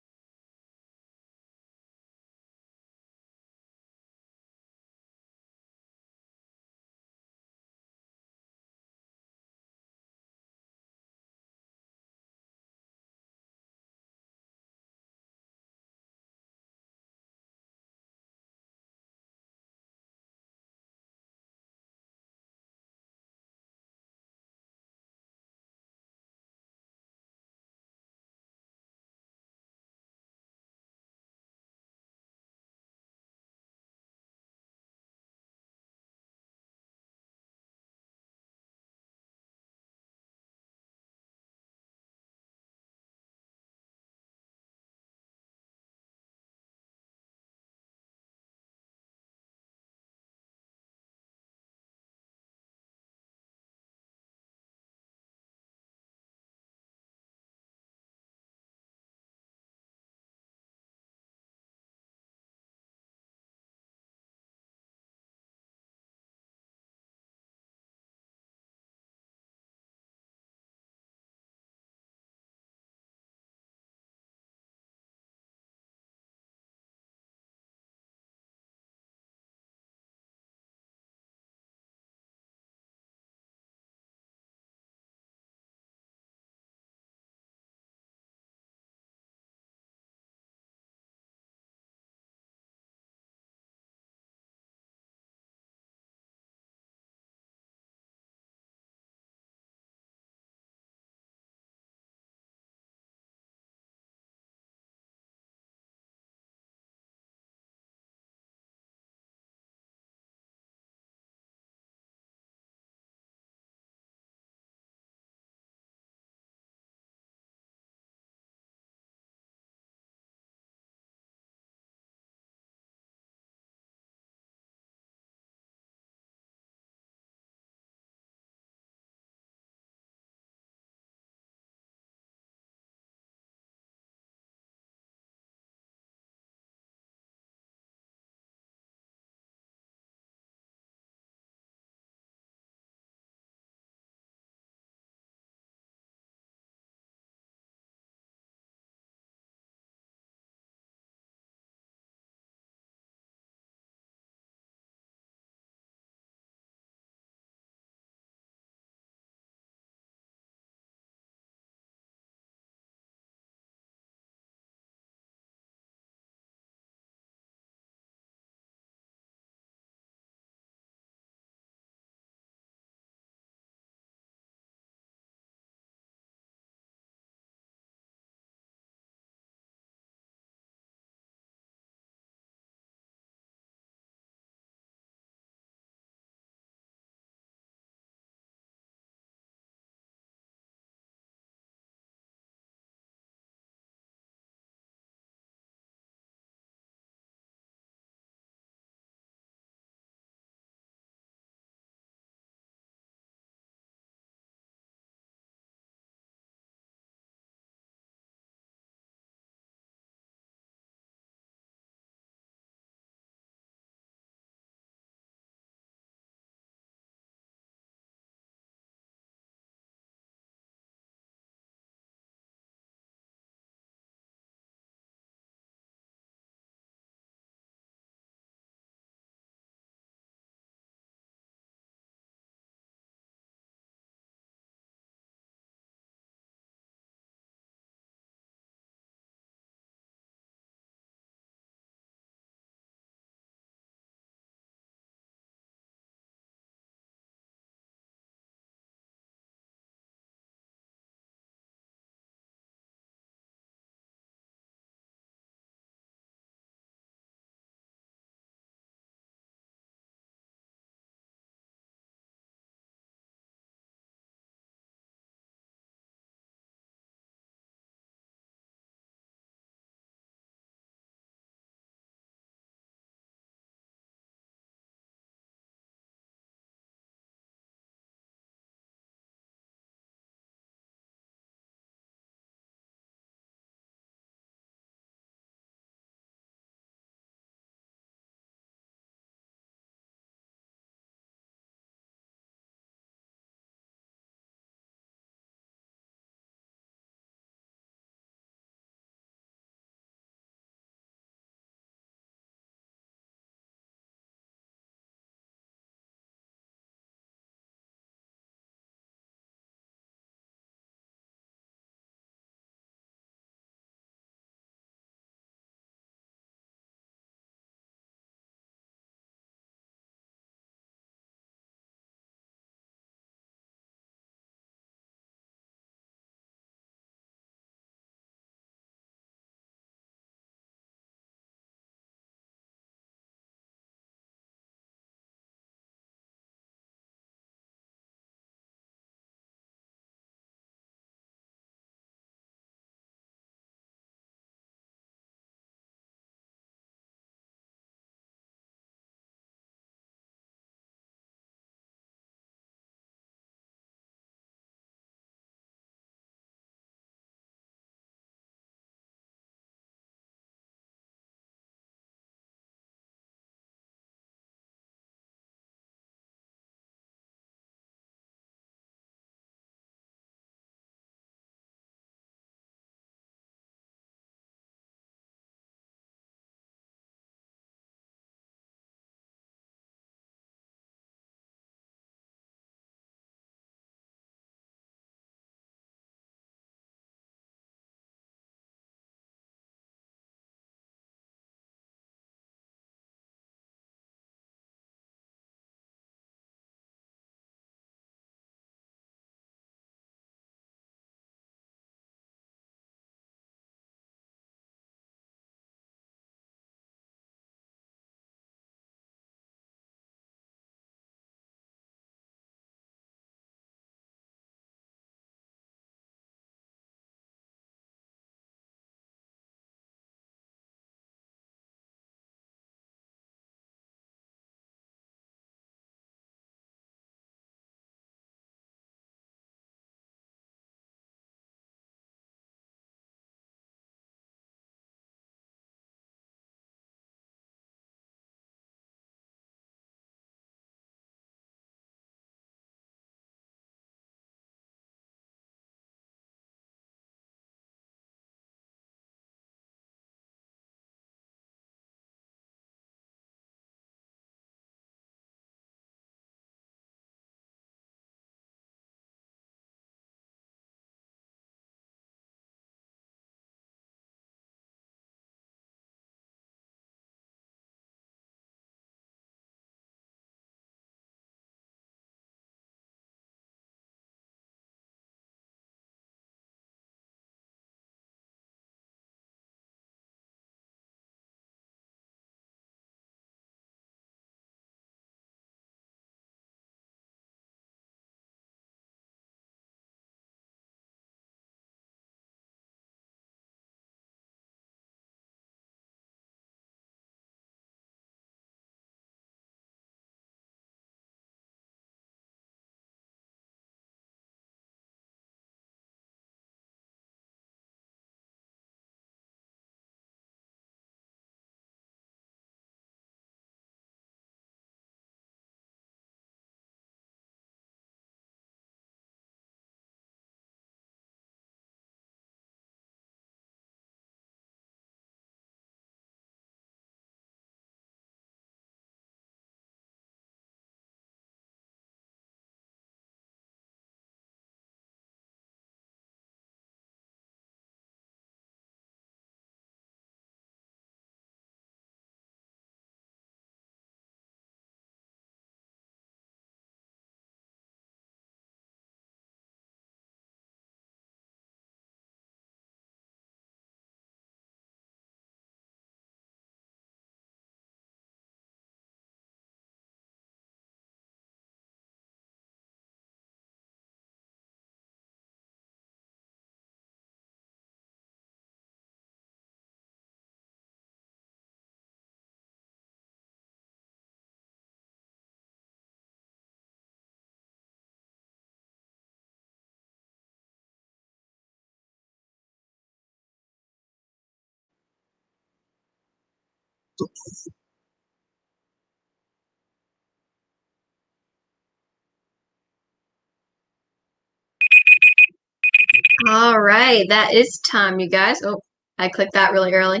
S1: All right, that is time, you guys. Oh, I clicked that really early.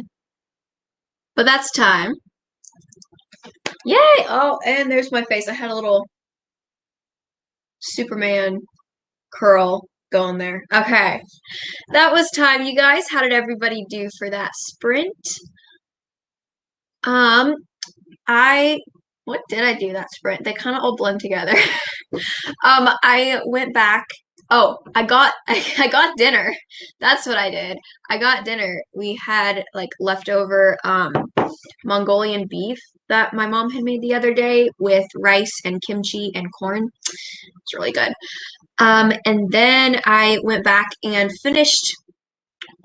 S1: But that's time. Yay! Oh, and there's my face. I had a little Superman curl going there. Okay. That was time, you guys. How did everybody do for that sprint? Um, what did I do that sprint? They kind of all blend together. I went back. Oh, I got dinner. That's what I did. I got dinner. We had like leftover Mongolian beef that my mom had made the other day with rice and kimchi and corn. It's really good. And then I went back and finished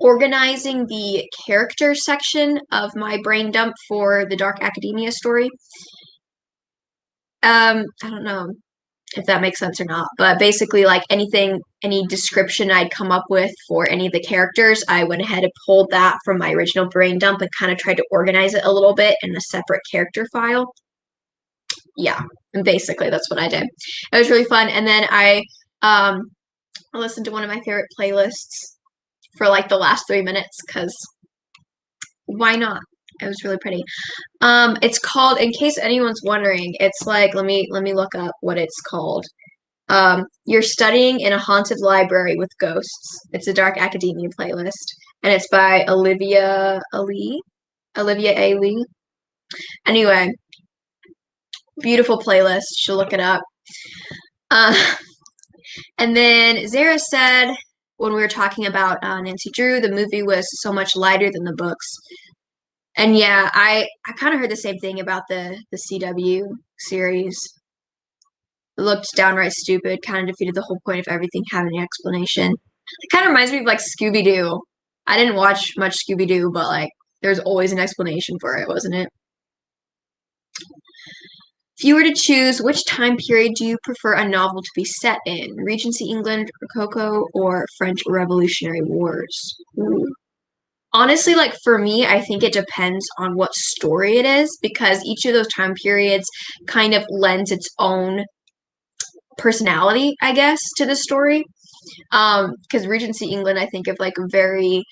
S1: organizing the character section of my brain dump for the Dark Academia story. I don't know if that makes sense or not, but basically, like any description I'd come up with for any of the characters, I went ahead and pulled that from my original brain dump and kind of tried to organize it a little bit in a separate character file. Yeah, and basically that's what I did. It was really fun, and then I listened to one of my favorite playlists for like the last 3 minutes because why not? It was really pretty. It's called, in case anyone's wondering, it's like let me look up what it's called. You're studying in a haunted library with ghosts. It's a Dark Academia playlist, and it's by Olivia A. Lee. Anyway, beautiful playlist. You should look it up. Uh, and then Zara said when we were talking about Nancy Drew, the movie was so much lighter than the books. And yeah, I kind of heard the same thing about the CW series. It looked downright stupid, kind of defeated the whole point of everything having an explanation. It kind of reminds me of like Scooby-Doo. I didn't watch much Scooby-Doo, but like there's always an explanation for it, wasn't it? If you were to choose, which time period do you prefer a novel to be set in? Regency England, Rococo, or French Revolutionary Wars? Ooh. Honestly, like for me, I think it depends on what story it is because each of those time periods kind of lends its own personality, I guess, to the story. Because Regency England, I think of like very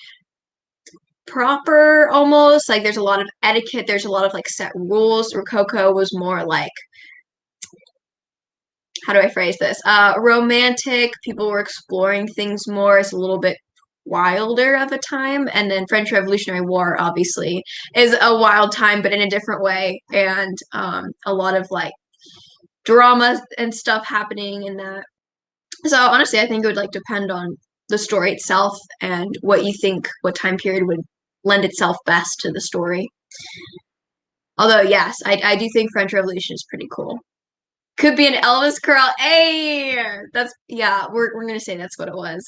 S1: proper almost, like there's a lot of etiquette, there's a lot of like set rules. Rococo was more like, how do I phrase this? Romantic, people were exploring things more. It's a little bit wilder of a time. And then French Revolutionary War, obviously, is a wild time, but in a different way. And a lot of like drama and stuff happening in that. So honestly, I think it would like depend on the story itself and what you think, what time period would lend itself best to the story. Although, yes, I do think French Revolution is pretty cool. Could be an Elvis curl. Hey, that's yeah. We're gonna say that's what it was.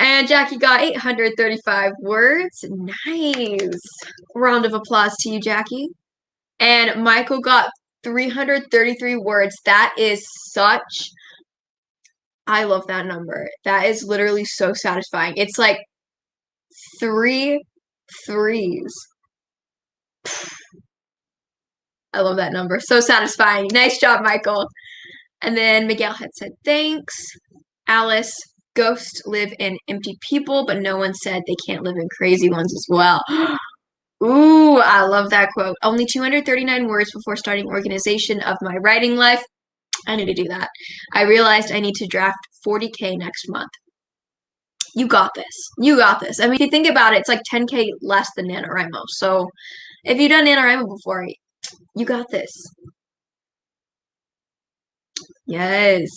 S1: And Jackie got 835 words. Nice. Round of applause to you, Jackie. And Michael got 333 words. That is such. I love that number. That is literally so satisfying. It's like 3 3s. I love that number. So satisfying. Nice job, Michael. And then Miguel had said, thanks. Alice, ghosts live in empty people, but no one said they can't live in crazy ones as well. Ooh, I love that quote. Only 239 words before starting organization of my writing life. I need to do that. I realized I need to draft 40K next month. You got this. You got this. I mean, if you think about it, it's like 10K less than NaNoWriMo. So if you've done NaNoWriMo before, you got this. Yes.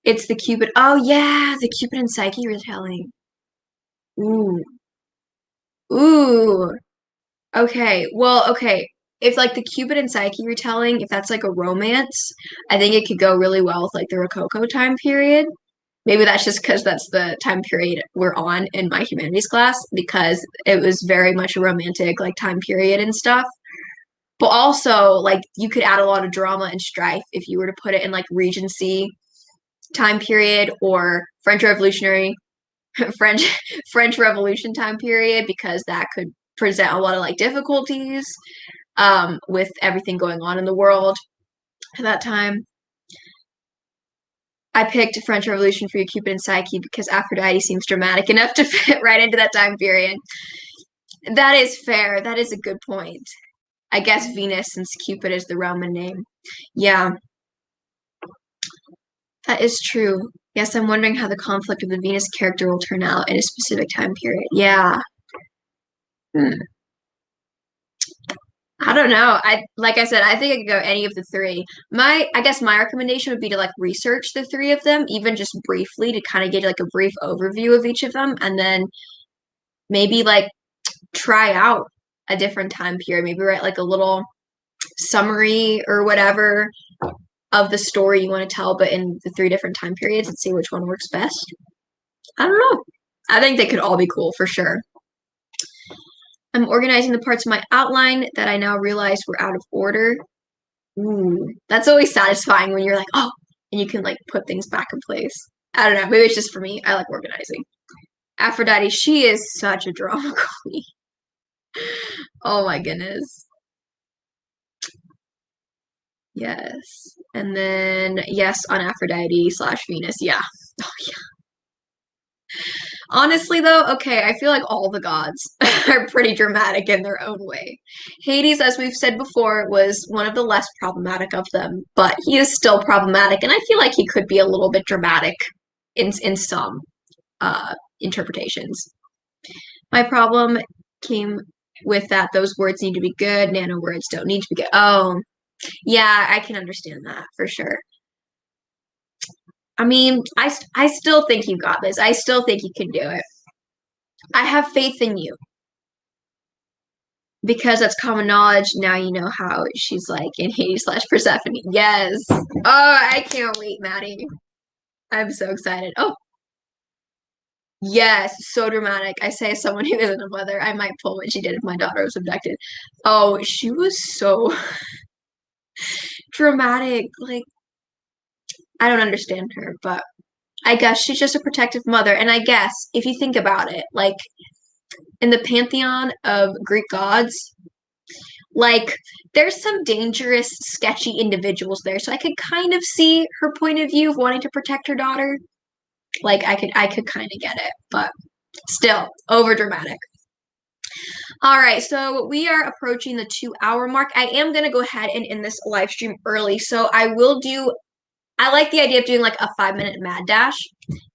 S1: It's the Cupid. Oh, yeah. The Cupid and Psyche retelling. Ooh. Ooh. Okay. Well, okay. If like the Cupid and Psyche retelling, if that's like a romance, I think it could go really well with like the Rococo time period. Maybe that's just because that's the time period we're on in my humanities class because it was very much a romantic like time period and stuff. But also like you could add a lot of drama and strife if you were to put it in like Regency time period or French Revolutionary French French Revolution time period because that could present a lot of like difficulties with everything going on in the world at that time. I picked French Revolution for you, Cupid and Psyche, because Aphrodite seems dramatic enough to fit right into that time period. That is fair. That is a good point. I guess Venus, since Cupid is the Roman name. Yeah, that is true. Yes, I'm wondering how the conflict of the Venus character will turn out in a specific time period. Yeah. Hmm. I don't know. Like I said, I think I could go any of the three. I guess my recommendation would be to like research the three of them, even just briefly to kind of get like a brief overview of each of them, and then maybe like try out a different time period. Maybe write like a little summary or whatever of the story you want to tell, but in the three different time periods and see which one works best. I don't know. I think they could all be cool for sure. I'm organizing the parts of my outline that I now realize were out of order. Ooh, that's always satisfying when you're like, oh, and you can like put things back in place. I don't know. Maybe it's just for me. I like organizing. Aphrodite, she is such a drama queen. Oh my goodness. Yes. And then, yes, on Aphrodite / Venus. Yeah. Oh, yeah. Honestly, though, okay, I feel like all the gods are pretty dramatic in their own way. Hades, as we've said before, was one of the less problematic of them, but he is still problematic, and I feel like he could be a little bit dramatic in some interpretations. My problem came with that those words need to be good, nano words don't need to be good. Oh, yeah, I can understand that for sure. I mean, I still think you got this. I still think you can do it. I have faith in you because that's common knowledge. Now you know how she's like in Hades / Persephone. Yes. Oh, I can't wait, Maddie. I'm so excited. Oh, yes, so dramatic. I say as someone who isn't a mother, I might pull what she did if my daughter was abducted. Oh, she was so dramatic. Like, I don't understand her, but I guess she's just a protective mother. And I guess if you think about it, like in the pantheon of Greek gods, like there's some dangerous, sketchy individuals there. So I could kind of see her point of view of wanting to protect her daughter. Like I could kind of get it, but still over dramatic. All right, so we are approaching the 2 hour mark. I am gonna go ahead and end this live stream early. So I like the idea of doing like a 5 minute mad dash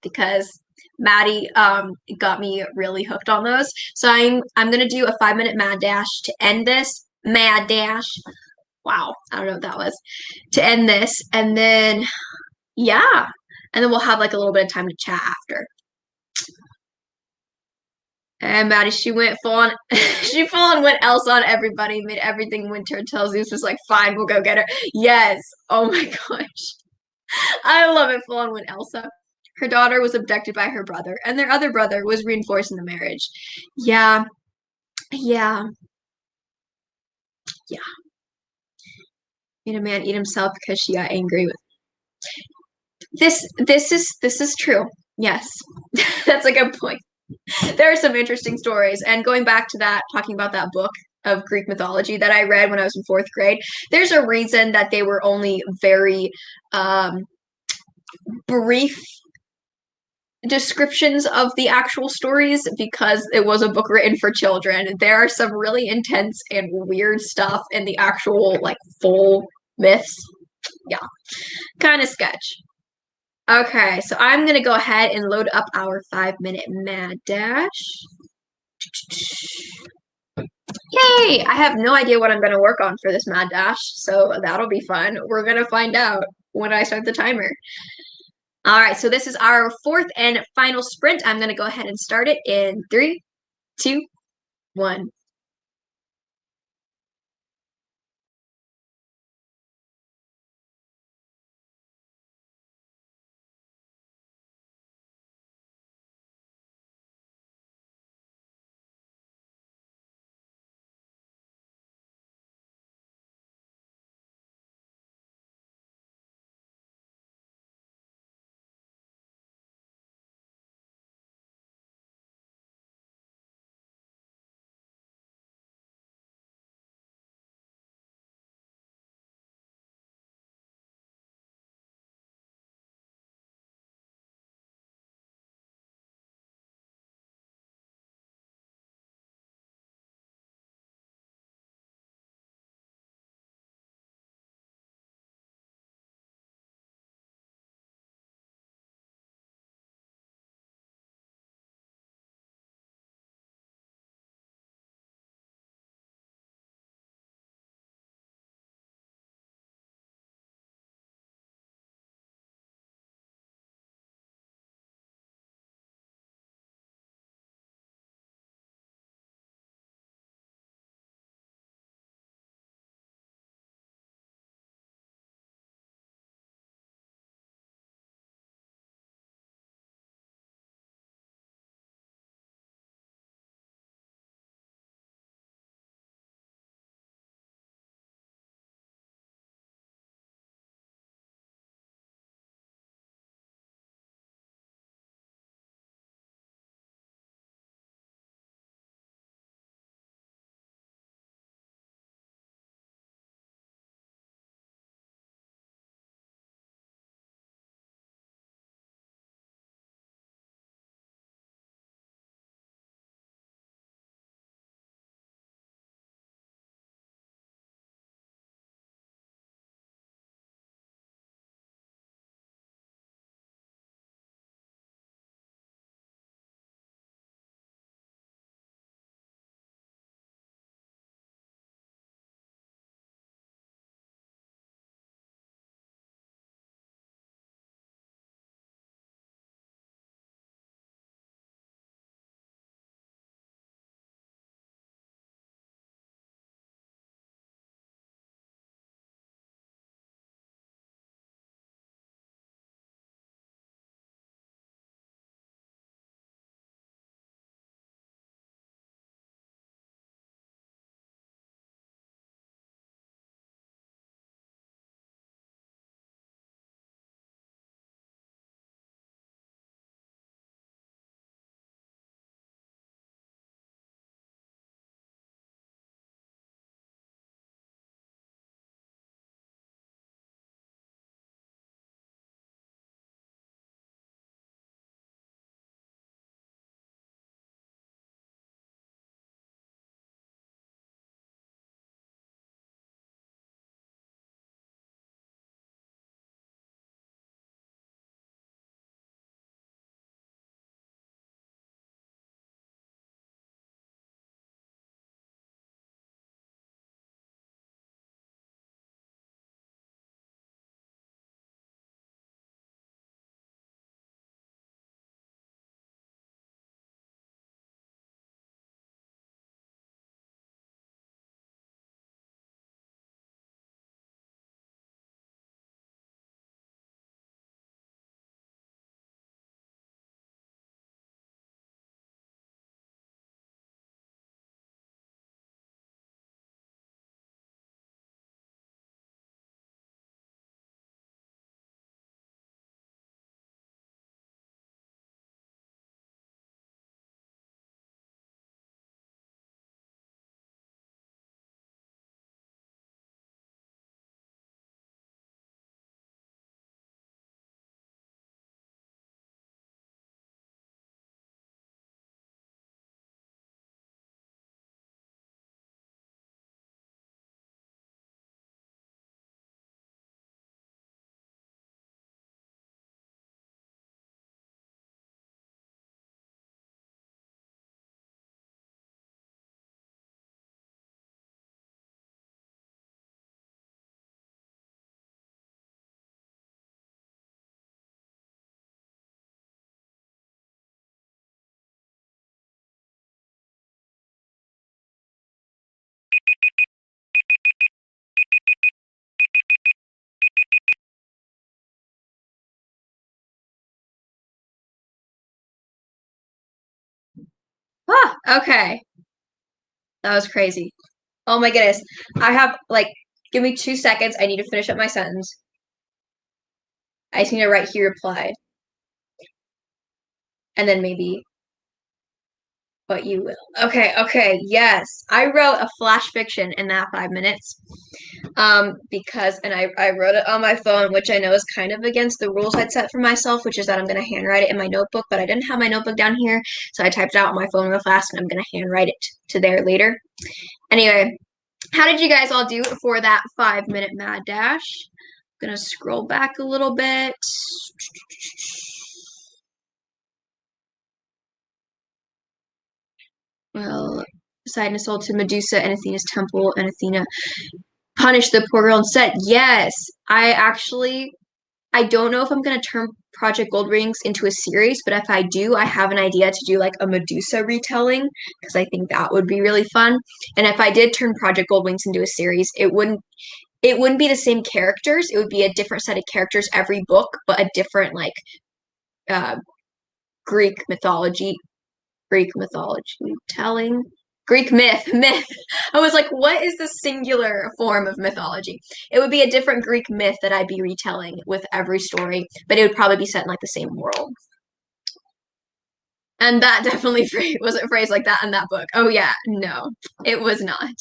S1: because Maddie got me really hooked on those. So I'm gonna do a 5 minute mad dash to end this. Mad dash. Wow, I don't know what that was. To end this, and then yeah. And then we'll have like a little bit of time to chat after. And Maddie, she went full on she full on went Elsa on everybody, made everything winter until Zeus was like, fine, we'll go get her. Yes. Oh my gosh. I love it. Full on went Elsa. Her daughter was abducted by her brother, and their other brother was reinforcing the marriage. Yeah, yeah, yeah. Made a man eat himself because she got angry with this is true. Yes. That's a good point. There are some interesting stories. And going back to that, talking about that book of Greek mythology that I read when I was in 4th grade, there's a reason that they were only very brief descriptions of the actual stories because it was a book written for children. There are some really intense and weird stuff in the actual, like, full myths. Yeah, kind of sketch. Okay, so I'm going to go ahead and load up our 5 minute mad dash. Yay! I have no idea what I'm going to work on for this mad dash, so that'll be fun. We're going to find out when I start the timer. All right, so this is our 4th and final sprint. I'm going to go ahead and start it in 3, 2, 1. Okay. That was crazy. Oh my goodness. I have like, give me 2 seconds. I need to finish up my sentence. I just need to write he replied. And then maybe what you will. Okay, yes. I wrote a flash fiction in that 5 minutes. Because and I wrote it on my phone, which I know is kind of against the rules I'd set for myself, which is that I'm gonna handwrite it in my notebook, but I didn't have my notebook down here, so I typed it out on my phone real fast and I'm gonna handwrite it to there later. Anyway, how did you guys all do for that 5 minute mad dash? I'm gonna scroll back a little bit. Well, Poseidon assaulted Medusa and Athena's temple, and Athena punished the poor girl instead. Yes, I don't know if I'm gonna turn Project Gold Rings into a series, but if I do, I have an idea to do like a Medusa retelling because I think that would be really fun. And if I did turn Project Gold Wings into a series, it wouldn't be the same characters. It would be a different set of characters every book, but a different like uh, Greek mythology Greek mythology telling. Greek myth. I was like, what is the singular form of mythology? It would be a different Greek myth that I'd be retelling with every story, but it would probably be set in like the same world. And that definitely wasn't phrased like that in that book. Oh yeah, no, it was not.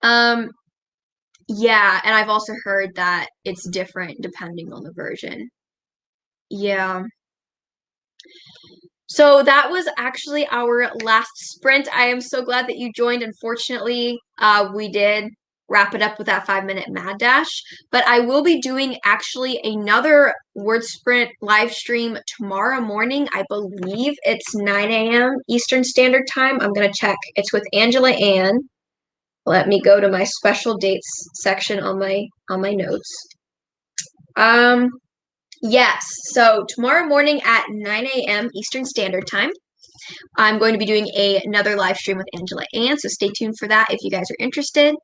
S1: Um, yeah, and I've also heard that it's different depending on the version. Yeah. So that was actually our last sprint. I am so glad that you joined. Unfortunately, we did wrap it up with that 5 minute mad dash, but I will be doing actually another word sprint live stream tomorrow morning. I believe it's 9 a.m. Eastern Standard Time. I'm gonna check. It's with Angela Ann. Let me go to my special dates section on my notes. Um, yes. So tomorrow morning at 9 a.m. Eastern Standard Time. I'm going to be doing another live stream with Angela Ann, so stay tuned for that if you guys are interested.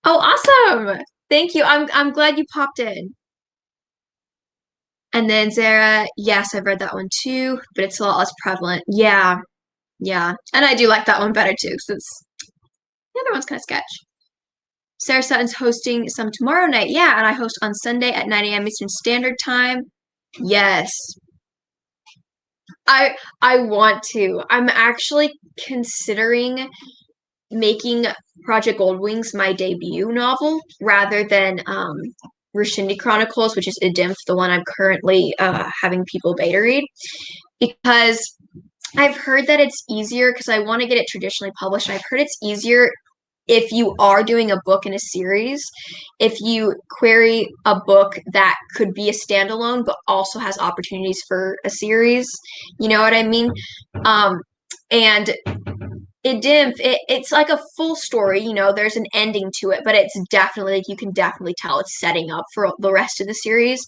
S1: Oh, awesome! Thank you. I'm glad you popped in. And then Zara, yes, I've read that one too, but it's a lot less prevalent. Yeah, yeah. And I do like that one better too, because the other one's kind of sketch. Sarah Sutton's hosting some tomorrow night. Yeah, and I host on Sunday at 9 a.m. Eastern Standard Time. Yes. I want to. I'm actually considering making Project Goldwings my debut novel rather than Rushindy Chronicles, which is Idimf, the one I'm currently having people beta read, because I've heard that it's easier because I want to get it traditionally published. And I've heard it's easier if you are doing a book in a series, if you query a book that could be a standalone but also has opportunities for a series. You know what I mean? And it's like a full story, there's an ending to it, but it's definitely like you can definitely tell it's setting up for the rest of the series.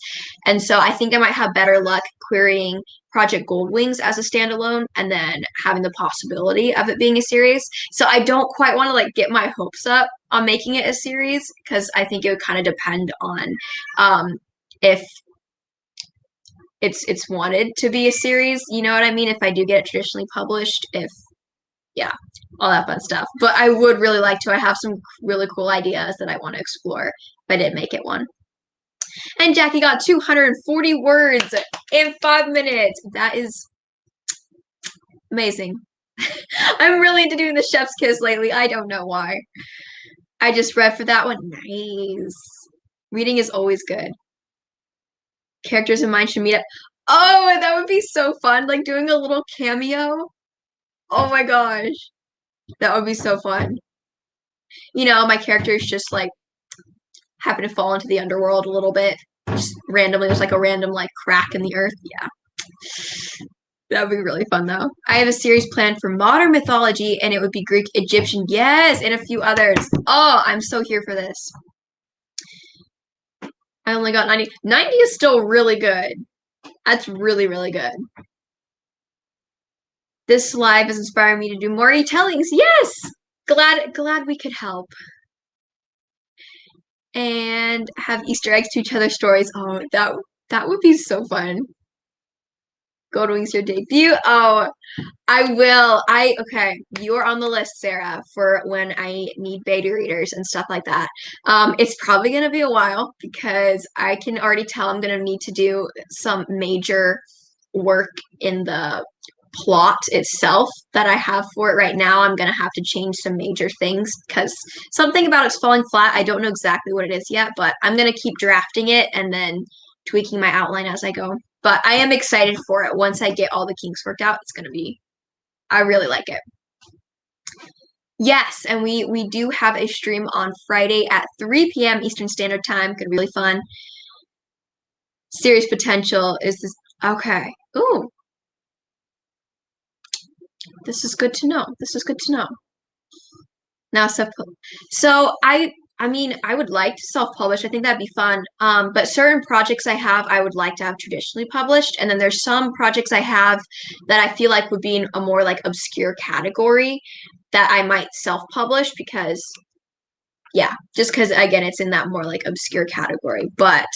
S1: And so I think I might have better luck querying Project Goldwings as a standalone and then having the possibility of it being a series. So I don't quite want to like get my hopes up on making it a series because I think it would kind of depend on if it's wanted to be a series, you know what I mean? If I do get it traditionally published, if yeah, all that fun stuff. But I would really like to. I have some really cool ideas that I want to explore if I did make it one. And Jackie got 240 words in 5 minutes. That is amazing. I'm really into doing the chef's kiss lately. I don't know why. I just read for that one. Nice. Reading is always good. Characters in mind should meet up. Oh, that would be so fun. Like doing a little cameo. Oh my gosh. That would be so fun. My character is just like happen to fall into the underworld a little bit. Just randomly, there's like a random like crack in the earth. Yeah. That would be really fun though. I have a series planned for modern mythology and it would be Greek, Egyptian, yes, and a few others. Oh, I'm so here for this. I only got 90. 90 is still really good. That's really, really good. This live is inspiring me to do more retellings. Yes! Glad we could help. And have Easter eggs to each other's stories. Oh, that would be so fun. Goldwing's your debut? Oh, I will. Okay, you're on the list, Sarah, for when I need beta readers and stuff like that. It's probably gonna be a while because I can already tell I'm gonna need to do some major work in the plot itself that I have for it right now. I'm gonna have to change some major things because something about it's falling flat. I don't know exactly what it is yet, but I'm gonna keep drafting it and then tweaking my outline as I go. But I am excited for it. Once I get all the kinks worked out, it's gonna be I really like it. Yes, and we do have a stream on Friday at 3 p.m. Eastern Standard Time. Could be really fun. Serious potential is this okay. Ooh. This is good to know. This is good to know. Now so I mean, I would like to self-publish. I think that'd be fun. But certain projects I have, I would like to have traditionally published. And then there's some projects I have that I feel like would be in a more like obscure category that I might self-publish because, yeah, just because again, it's in that more like obscure category. But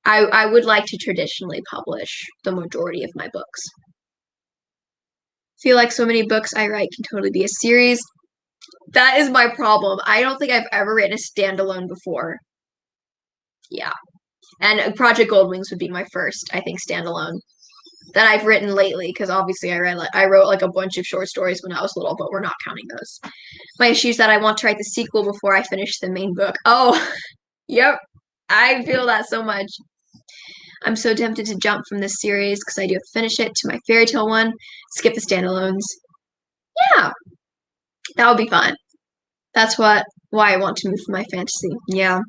S1: I would like to traditionally publish the majority of my books. Feel like so many books I write can totally be a series. That is my problem. I don't think I've ever written a standalone before. Yeah. And Project Goldwings would be my first, I think, standalone that I've written lately because obviously I wrote like a bunch of short stories when I was little, but we're not counting those. My issue is that I want to write the sequel before I finish the main book. Oh, yep. I feel that so much. I'm so tempted to jump from this series because I do have to finish it to my fairy tale one, skip the standalones. Yeah, that would be fun. That's why I want to move from my fantasy. Yeah.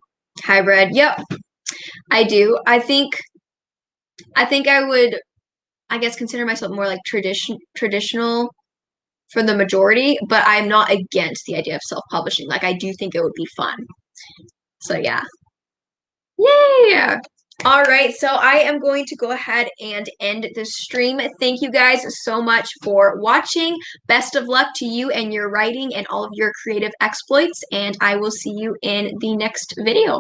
S1: Hybrid. Yep. I do. I think I would I guess consider myself more like traditional for the majority, but I'm not against the idea of self-publishing. Like I do think it would be fun. So yeah. Yay! All right, so I am going to go ahead and end this stream. Thank you guys so much for watching. Best of luck to you and your writing and all of your creative exploits, and I will see you in the next video.